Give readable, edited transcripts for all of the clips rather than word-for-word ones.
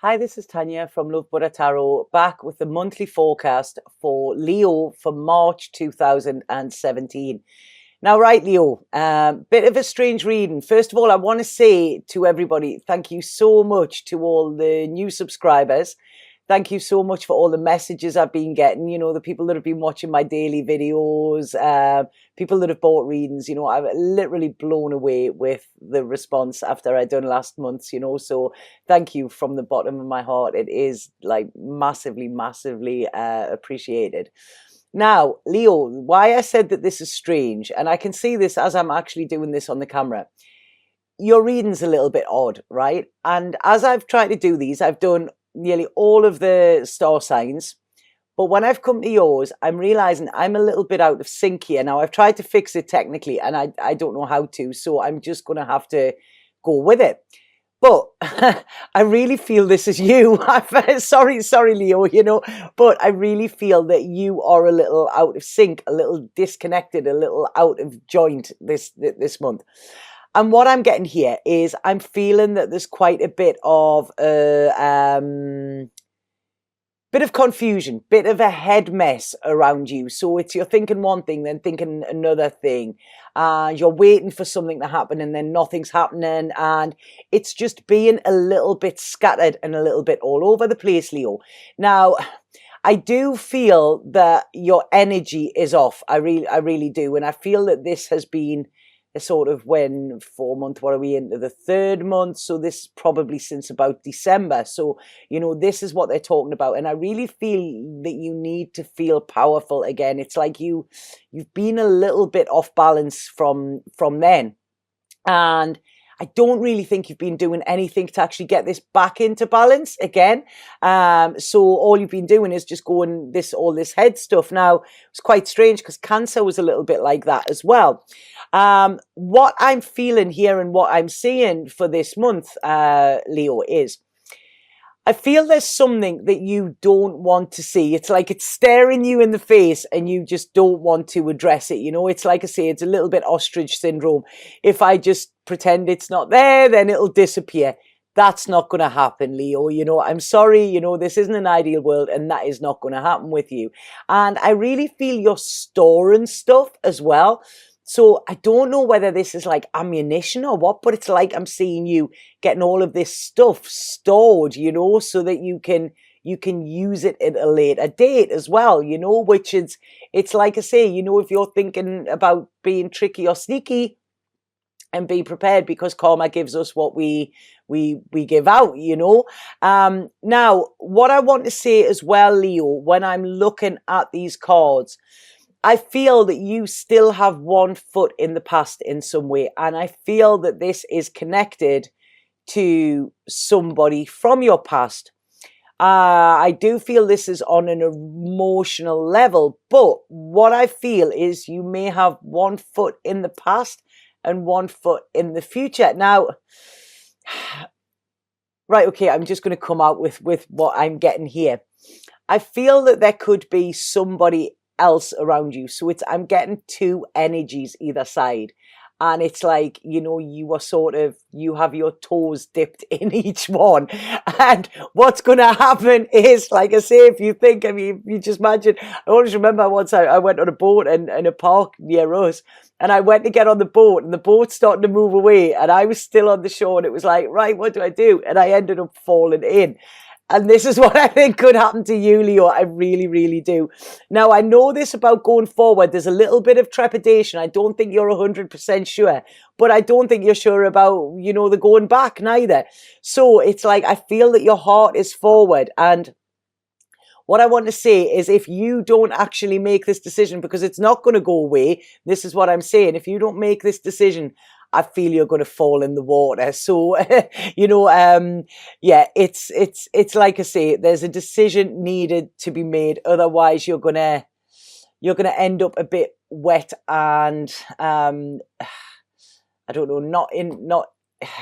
Hi, this is Tanya from Love Buddha Tarot, back with the monthly forecast for Leo for March 2017. Now, right, Leo, bit of a strange reading. First of all, I want to say to everybody, thank you so much to all the new subscribers. Thank you so much for all the messages I've been getting. You know, the people that have been watching my daily videos, people that have bought readings. You know, I'm literally blown away with the response after I done last month's, you know. So thank you from the bottom of my heart. It is like massively, massively appreciated. Now, Leo, why I said that this is strange, and I can see this as I'm actually doing this on the camera. Your reading's a little bit odd, right? And as I've tried to do these, I've done nearly all of the star signs. But when I've come to yours, I'm realizing I'm a little bit out of sync here. Now, I've tried to fix it technically, and I don't know how to. So I'm just going to have to go with it. But I really feel this is you. Sorry, Leo, you know, but I really feel that you are a little out of sync, a little disconnected, a little out of joint this month. And what I'm getting here is I'm feeling that there's quite a bit of confusion, bit of a head mess around you. So it's you're thinking one thing, then thinking another thing. You're waiting for something to happen and then nothing's happening. And it's just being a little bit scattered and a little bit all over the place, Leo. Now, I do feel that your energy is off. I really do. And I feel that this has been a sort of 4 month, what are we into the 3rd month? So this is probably since about December. So, you know, this is what they're talking about. And I really feel that you need to feel powerful again. It's like you've been a little bit off balance from then. And I don't really think you've been doing anything to actually get this back into balance again. So all you've been doing is just going all this head stuff. Now, it's quite strange because Cancer was a little bit like that as well. What I'm feeling here and what I'm seeing for this month, Leo, is I feel there's something that you don't want to see. It's like it's staring you in the face and you just don't want to address it. You know, it's like I say, it's a little bit ostrich syndrome. If I just pretend it's not there, then it'll disappear. That's not going to happen, Leo. You know, I'm sorry, you know, this isn't an ideal world and that is not going to happen with you. And I really feel you're storing stuff as well. So I don't know whether this is like ammunition or what, but it's like I'm seeing you getting all of this stuff stored, you know, so that you can use it at a later date as well, you know, which it's like I say, you know, if you're thinking about being tricky or sneaky, and be prepared because karma gives us what we give out, you know. Now, what I want to say as well, Leo, when I'm looking at these cards, I feel that you still have one foot in the past in some way. And I feel that this is connected to somebody from your past. I do feel this is on an emotional level. But what I feel is you may have one foot in the past and one foot in the future. Now, right, okay, I'm just going to come out with what I'm getting here. I feel that there could be somebody else around you. So I'm getting two energies either side. And it's like, you know, you have your toes dipped in each one. And what's going to happen is, like I say, if you think, I mean, you just imagine, I always remember once I went on a boat in a park near us, and I went to get on the boat, and the boat's starting to move away, and I was still on the shore, and it was like, right, what do I do? And I ended up falling in. And this is what I think could happen to you, Leo. I really, really do. Now, I know this about going forward. There's a little bit of trepidation. I don't think you're 100% sure. But I don't think you're sure about, you know, the going back neither. So it's like I feel that your heart is forward. And what I want to say is if you don't actually make this decision, because it's not going to go away, this is what I'm saying. If you don't make this decision, I feel you're going to fall in the water. So, you know, yeah, it's like I say, there's a decision needed to be made. Otherwise, you're going to end up a bit wet and, I don't know, not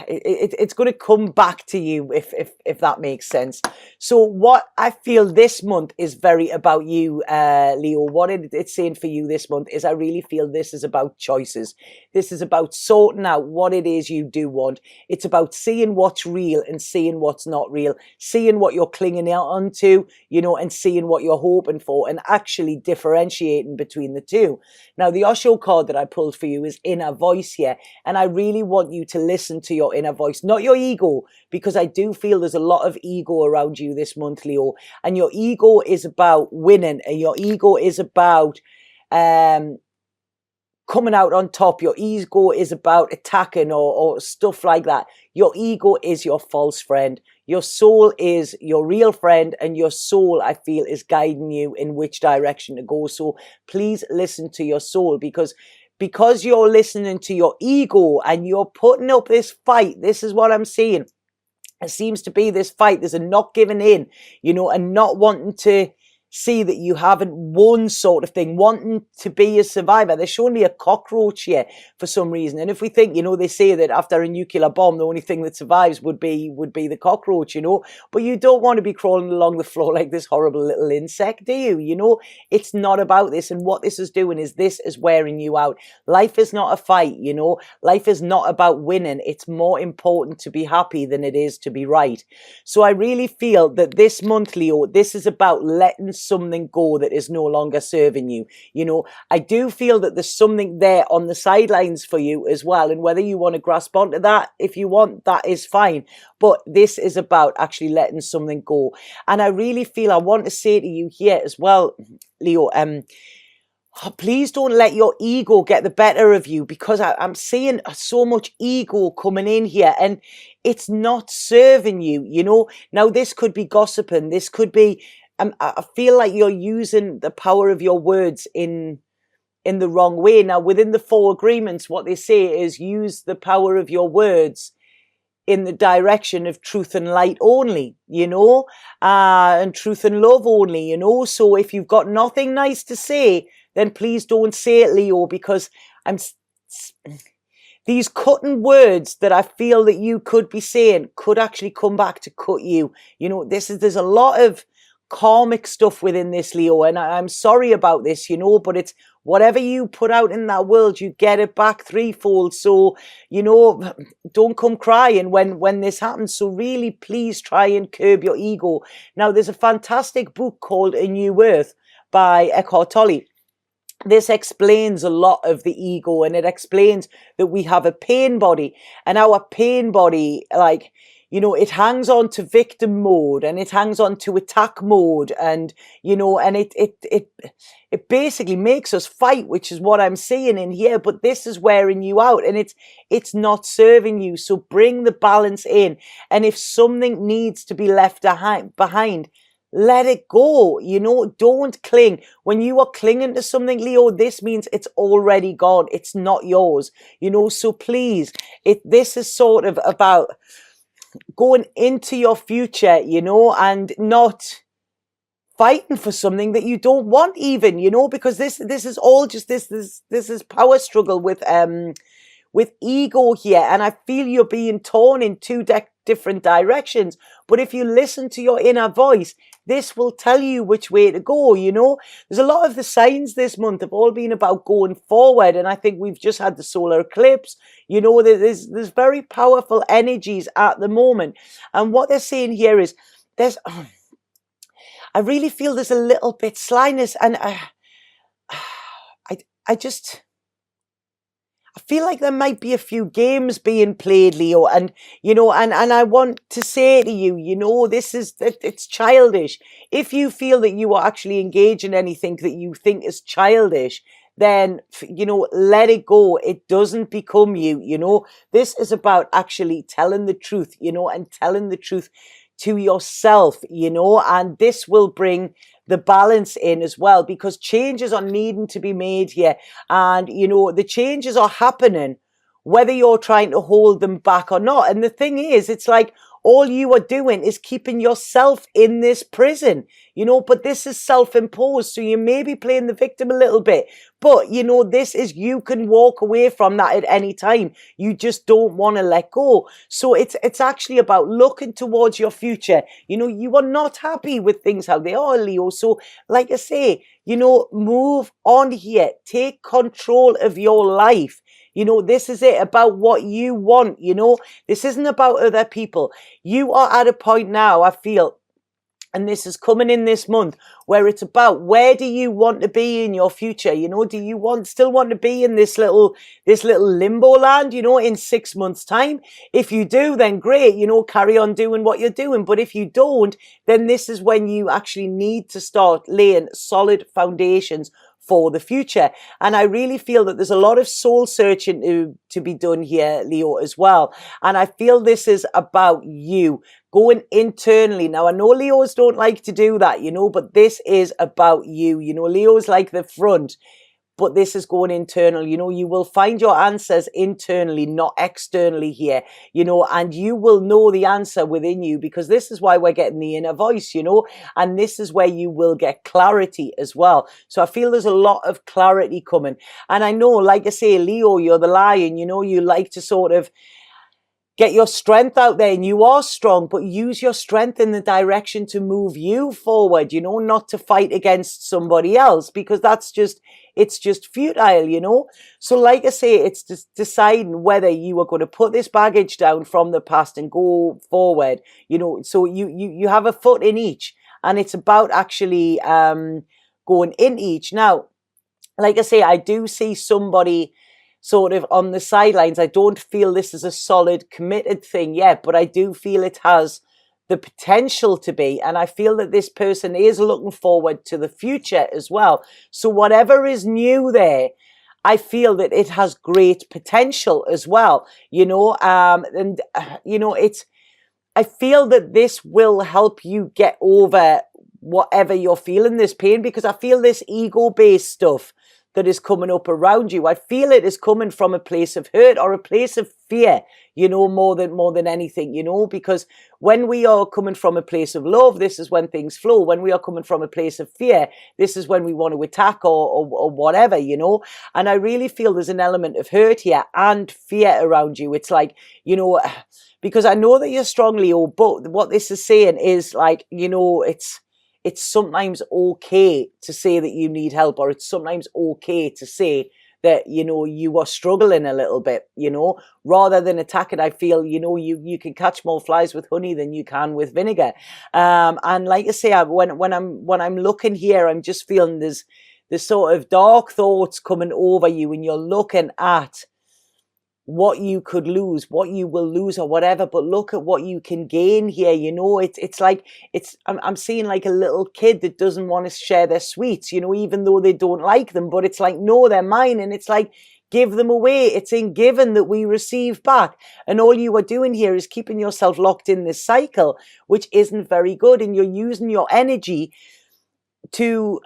it's going to come back to you if that makes sense. So what I feel this month is very about you, Leo. What it's saying for you this month is I really feel this is about choices. This is about sorting out what it is you do want. It's about seeing what's real and seeing what's not real, seeing what you're clinging on to, you know, and seeing what you're hoping for, and actually differentiating between the two. Now, the Osho card that I pulled for you is inner voice here, and I really want you to listen to your inner voice, not your ego, because I do feel there's a lot of ego around you this month, Leo, and your ego is about winning, and your ego is about coming out on top. Your ego is about attacking or stuff like that. Your ego is your false friend. Your soul is your real friend, and your soul, I feel, is guiding you in which direction to go. So please listen to your soul, because you're listening to your ego and you're putting up this fight. This is what I'm seeing. It seems to be this fight. There's a not giving in, you know, and not wanting to see that you haven't won sort of thing, wanting to be a survivor. They're showing me a cockroach here for some reason. And if we think, you know, they say that after a nuclear bomb, the only thing that survives would be the cockroach, you know, but you don't want to be crawling along the floor like this horrible little insect, do you? You know, it's not about this. And what this is doing is this is wearing you out. Life is not a fight, you know, life is not about winning. It's more important to be happy than it is to be right. So I really feel that this month, Leo, this is about letting something go that is no longer serving you. You know, I do feel that there's something there on the sidelines for you as well, and whether you want to grasp onto that, if you want, that is fine, but this is about actually letting something go. And I really feel I want to say to you here as well, Leo, please don't let your ego get the better of you, because I'm seeing so much ego coming in here and it's not serving you, you know. Now, this could be gossiping, this could be I feel like you're using the power of your words in the wrong way. Now, within the 4 agreements, what they say is use the power of your words in the direction of truth and light only, you know, and truth and love only, you know. So if you've got nothing nice to say, then please don't say it, Leo, because these cutting words that I feel that you could be saying could actually come back to cut you. You know, there's a lot of karmic stuff within this, Leo, and I'm sorry about this, you know, but it's whatever you put out in that world, you get it back threefold. So, you know, don't come crying when this happens. So really, please try and curb your ego. Now, there's a fantastic book called A New Earth by Eckhart Tolle. This explains a lot of the ego, and it explains that we have a pain body, and our pain body, like, you know, it hangs on to victim mode and it hangs on to attack mode, and, you know, and it basically makes us fight, which is what I'm seeing in here. But this is wearing you out and it's not serving you. So bring the balance in. And if something needs to be left behind, let it go. You know, don't cling. When you are clinging to something, Leo, this means it's already gone. It's not yours, you know. So please, this is sort of about going into your future, you know, and not fighting for something that you don't want even, you know, because this is all just this is power struggle with ego here. And I feel you're being torn in 2 different directions. But if you listen to your inner voice, this will tell you which way to go, you know. There's a lot of the signs this month have all been about going forward. And I think we've just had the solar eclipse. You know, there's very powerful energies at the moment. And what they're saying here is I really feel there's a little bit slyness. And I feel like there might be a few games being played, Leo, and, you know, and I want to say to you, you know, it's childish. If you feel that you are actually engaged in anything that you think is childish, then, you know, let it go. It doesn't become you, you know. This is about actually telling the truth, you know, and telling the truth to yourself, you know, and this will bring the balance in as well, because changes are needing to be made here. And, you know, the changes are happening whether you're trying to hold them back or not. And the thing is, it's like all you are doing is keeping yourself in this prison, you know, but this is self-imposed. So you may be playing the victim a little bit, but you know, this is, you can walk away from that at any time. You just don't want to let go. So it's actually about looking towards your future. You know, you are not happy with things how they are, Leo. So like I say, you know, move on here, take control of your life. You know, this is it, about what you want. You know, this isn't about other people. You are at a point now, I feel, and this is coming in this month, where it's about, where do you want to be in your future? You know, do you still want to be in this little limbo land, you know, in 6 months' time? If you do, then great, you know, carry on doing what you're doing. But if you don't, then this is when you actually need to start laying solid foundations for the future. And I really feel that there's a lot of soul searching to be done here, Leo, as well. And I feel this is about you going internally. Now, I know Leos don't like to do that, you know, but this is about you. You know, Leo's like the front, but this is going internal. You know, you will find your answers internally, not externally here, you know, and you will know the answer within you, because this is why we're getting the inner voice, you know, and this is where you will get clarity as well. So I feel there's a lot of clarity coming. And I know, like I say, Leo, you're the lion, you know, you like to sort of get your strength out there, and you are strong, but use your strength in the direction to move you forward, you know, not to fight against somebody else, because it's just futile, you know. So like I say, it's just deciding whether you are going to put this baggage down from the past and go forward, you know. So you have a foot in each, and it's about actually going in each. Now, like I say, I do see somebody sort of on the sidelines. I don't feel this is a solid committed thing yet, but I do feel it has the potential to be. And I feel that this person is looking forward to the future as well. So whatever is new there, I feel that it has great potential as well, you know, you know, I feel that this will help you get over whatever you're feeling, this pain, because I feel this ego-based stuff that is coming up around you, I feel it is coming from a place of hurt or a place of fear, you know, more than anything, you know, because when we are coming from a place of love, this is when things flow. When we are coming from a place of fear, this is when we want to attack or whatever, you know. And I really feel there's an element of hurt here and fear around you. It's like, you know, because I know that you're strong, Leo, but what this is saying is like, you know, it's sometimes okay to say that you need help, or it's sometimes okay to say that, you know, you are struggling a little bit, you know, rather than attack it. I feel, you know, you can catch more flies with honey than you can with vinegar. And like I say, when I'm looking here, I'm just feeling there's sort of dark thoughts coming over you, and you're looking at what you could lose, what you will lose or whatever, but look at what you can gain here. You know, it's like, I'm seeing like a little kid that doesn't want to share their sweets, you know, even though they don't like them, but it's like, no, they're mine. And it's like, give them away. It's in giving that we receive back. And all you are doing here is keeping yourself locked in this cycle, which isn't very good. And you're using your energy to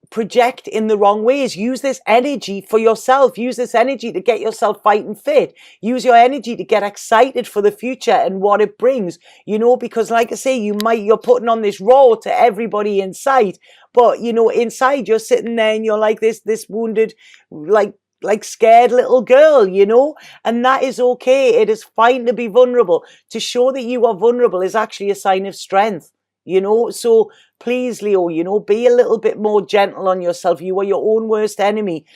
project in the wrong ways. Use this energy for yourself. Use this energy to get yourself fighting fit. Use your energy to get excited for the future and what it brings, you know, because like I say, you're putting on this role to everybody in sight, but you know, inside you're sitting there and you're like this wounded, like scared little girl, you know, and that is okay. It is fine to be vulnerable. To show that you are vulnerable is actually a sign of strength, you know. So please, Leo, you know, be a little bit more gentle on yourself. You are your own worst enemy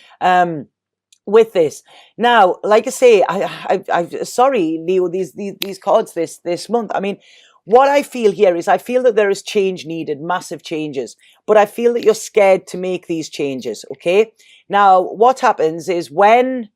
with this. Now, like I say, I sorry, Leo, these cards this month. I mean, what I feel here is I feel that there is change needed, massive changes, but I feel that you're scared to make these changes, okay? Now, what happens is when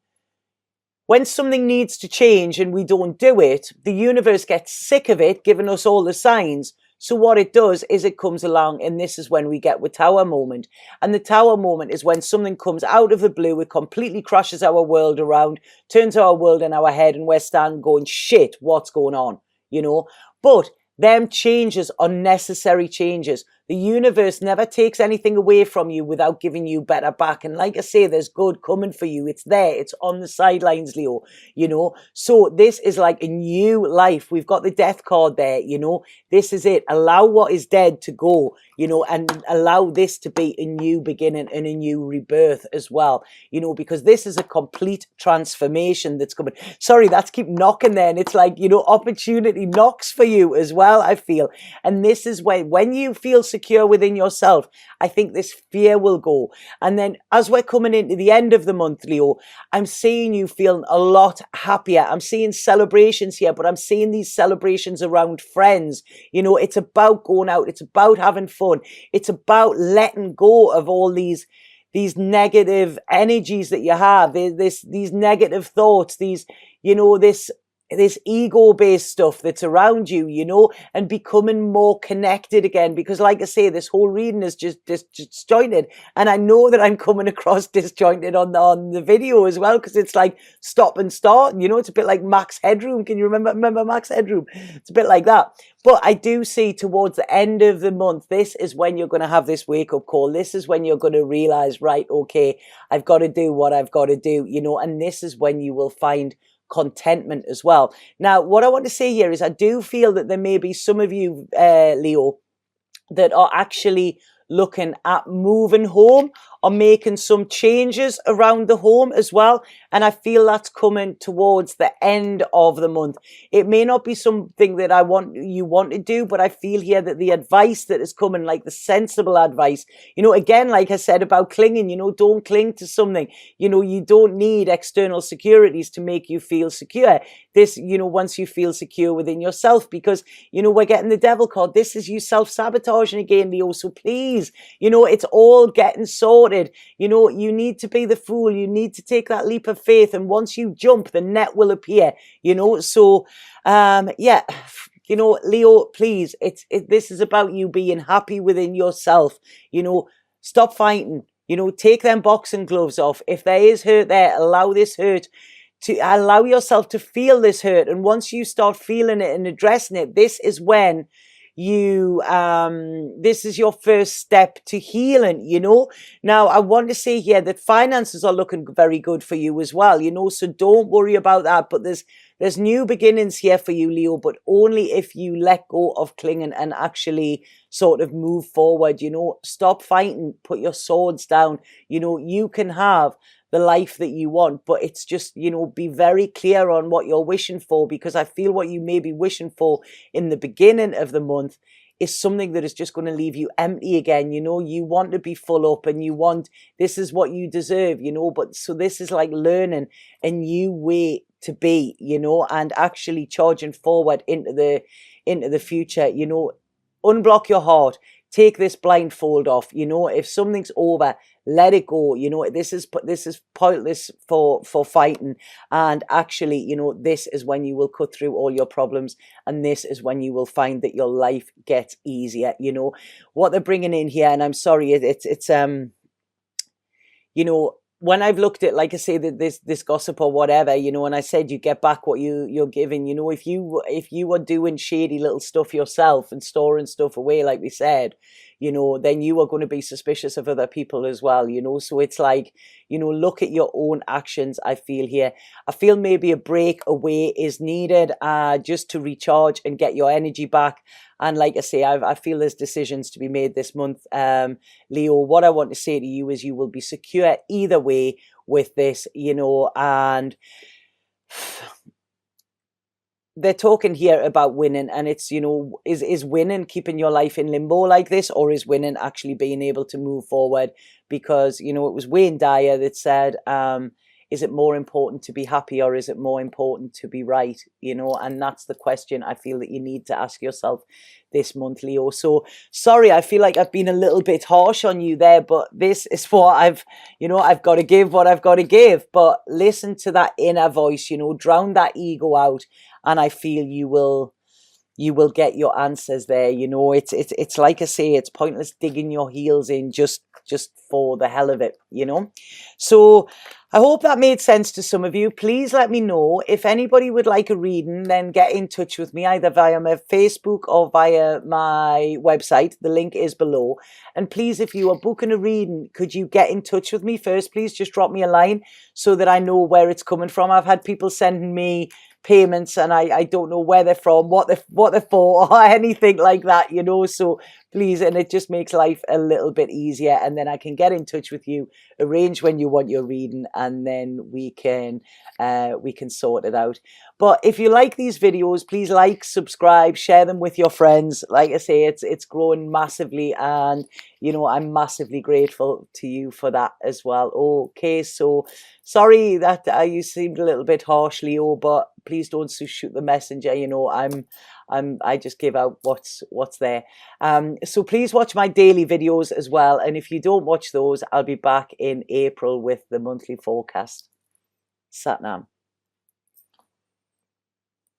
something needs to change and we don't do it, the universe gets sick of it, giving us all the signs. So what it does is it comes along, and this is when we get with Tower moment. And the Tower moment is when something comes out of the blue, it completely crashes our world around, turns our world in our head, and we're standing going, shit, what's going on? You know? But them changes are necessary changes. The universe never takes anything away from you without giving you better back. And like I say, there's good coming for you. It's there. It's on the sidelines, Leo, you know. So this is like a new life. We've got the death card there, you know. This is it. Allow what is dead to go, you know, and allow this to be a new beginning and a new rebirth as well, you know, because this is a complete transformation that's coming. Sorry, that's keep knocking there. And it's like, you know, opportunity knocks for you as well, I feel. And this is when you feel secure within yourself, I think this fear will go. And then as we're coming into the end of the month, Leo, I'm seeing you feeling a lot happier. I'm seeing celebrations here, but I'm seeing these celebrations around friends. You know, it's about going out. It's about having fun. It's about letting go of all these negative energies that you have, these negative thoughts, these, you know, this ego-based stuff that's around you, you know, and becoming more connected again. Because like I say, this whole reading is just disjointed. And I know that I'm coming across disjointed on the video as well, because it's like stop and start. You know, it's a bit like Max Headroom. Can you remember Max Headroom? It's a bit like that. But I do see towards the end of the month, this is when you're going to have this wake-up call. This is when you're going to realize, right, okay, I've got to do what I've got to do, you know, and this is when you will find contentment as well. Now, what I want to say here is I do feel that there may be some of you, Leo, that are actually looking at moving home or making some changes around the home as well. And I feel that's coming towards the end of the month. It may not be something that you want to do, but I feel here that the advice that is coming, like the sensible advice, you know, again, like I said about clinging, you know, don't cling to something. You know, you don't need external securities to make you feel secure. This, you know, once you feel secure within yourself, because, you know, we're getting the devil card. This is you self-sabotaging again, Leo. So please, you know, it's all getting sorted. You know, you need to be the fool. You need to take that leap of faith. And once you jump, the net will appear, you know. So, yeah, you know, Leo, please, this is about you being happy within yourself. You know, stop fighting, you know, take them boxing gloves off. If there is hurt there, allow this hurt to allow yourself to feel this hurt. And once you start feeling it and addressing it, this is when this is your first step to healing, you know. Now, I want to say here that finances are looking very good for you as well, you know, so don't worry about that. But there's new beginnings here for you, Leo, but only if you let go of clinging and actually sort of move forward, you know. Stop fighting, put your swords down, you know. You can have the life that you want, but it's just, you know, be very clear on what you're wishing for, because I feel what you may be wishing for in the beginning of the month is something that is just going to leave you empty again. You know, you want to be full up and you want, this is what you deserve, you know. But so this is like learning a new way to be, you know, and actually charging forward into the future, you know. Unblock your heart. Take this blindfold off, you know. If something's over, let it go, you know. This is pointless for fighting. And actually, you know, this is when you will cut through all your problems, and this is when you will find that your life gets easier, you know. What they're bringing in here, and I'm sorry, it's you know, when I've looked at, like I say, that this gossip or whatever, you know, and I said you get back what you're giving, you know. If you are doing shady little stuff yourself and storing stuff away, like we said, you know, then you are going to be suspicious of other people as well, you know. So it's like, you know, look at your own actions. I feel here, I feel maybe a break away is needed, just to recharge and get your energy back. And like I say, I feel there's decisions to be made this month. Leo, what I want to say to you is you will be secure either way with this, you know. And they're talking here about winning, and it's, you know, is winning keeping your life in limbo like this, or is winning actually being able to move forward? Because, you know, it was Wayne Dyer that said, is it more important to be happy, or is it more important to be right? You know, and that's the question I feel that you need to ask yourself this month, Leo. So sorry, I feel like I've been a little bit harsh on you there, but this is what I've got to give what I've got to give. But listen to that inner voice, you know, drown that ego out, and I feel you will you will get your answers there. You know, it's like I say, it's pointless digging your heels in just for the hell of it, you know. So I hope that made sense to some of you. Please let me know if anybody would like a reading, then get in touch with me either via my Facebook or via my website. The link is below. And please, if you are booking a reading, could you get in touch with me first? Please just drop me a line so that I know where it's coming from. I've had people sending me payments and I don't know where they're from, what they're for, or anything like that, you know. So please, and it just makes life a little bit easier, and then I can get in touch with you, arrange when you want your reading, and then we can sort it out. But if you like these videos, please like, subscribe, share them with your friends. Like I say, it's growing massively, and you know, I'm massively grateful to you for that as well. Okay, so sorry that you seemed a little bit harsh, Leo, but please don't shoot the messenger. You know, I just give out what's there. So please watch my daily videos as well. And if you don't watch those, I'll be back in April with the monthly forecast. Satnam.